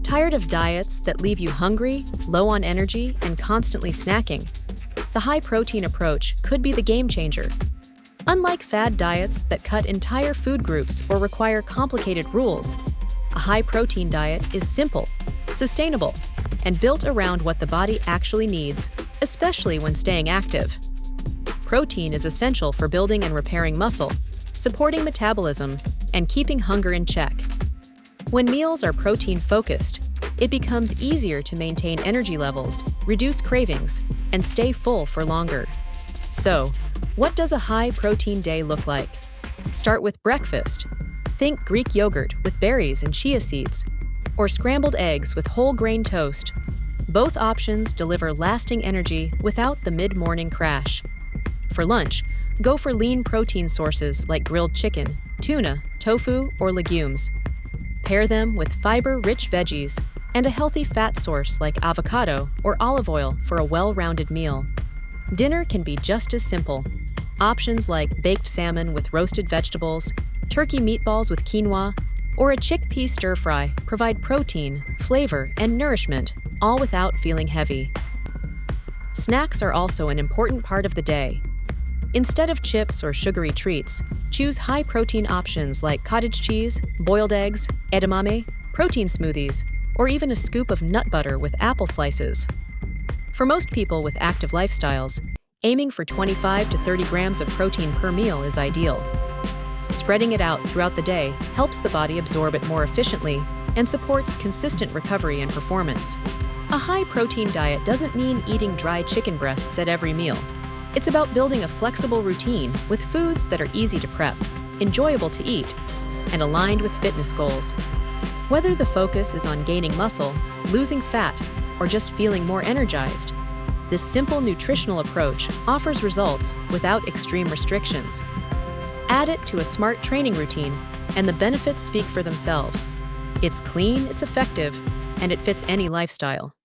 Tired of diets that leave you hungry, low on energy, and constantly snacking? The high-protein approach could be the game changer. Unlike fad diets that cut entire food groups or require complicated rules, a high-protein diet is simple, sustainable, and built around what the body actually needs, especially when staying active. Protein is essential for building and repairing muscle, supporting metabolism, and keeping hunger in check. When meals are protein-focused, it becomes easier to maintain energy levels, reduce cravings, and stay full for longer. So, what does a high-protein day look like? Start with breakfast. Think Greek yogurt with berries and chia seeds, or scrambled eggs with whole grain toast. Both options deliver lasting energy without the mid-morning crash. For lunch, go for lean protein sources like grilled chicken, tuna, tofu, or legumes. Pair them with fiber-rich veggies and a healthy fat source like avocado or olive oil for a well-rounded meal. Dinner can be just as simple. Options like baked salmon with roasted vegetables, turkey meatballs with quinoa, or a chickpea stir-fry provide protein, flavor, and nourishment, all without feeling heavy. Snacks are also an important part of the day. Instead of chips or sugary treats, choose high-protein options like cottage cheese, boiled eggs, edamame, protein smoothies, or even a scoop of nut butter with apple slices. For most people with active lifestyles, aiming for 25 to 30 grams of protein per meal is ideal. Spreading it out throughout the day helps the body absorb it more efficiently and supports consistent recovery and performance. A high-protein diet doesn't mean eating dry chicken breasts at every meal. It's about building a flexible routine with foods that are easy to prep, enjoyable to eat, and aligned with fitness goals. Whether the focus is on gaining muscle, losing fat, or just feeling more energized, this simple nutritional approach offers results without extreme restrictions. Add it to a smart training routine, and the benefits speak for themselves. It's clean, it's effective, and it fits any lifestyle.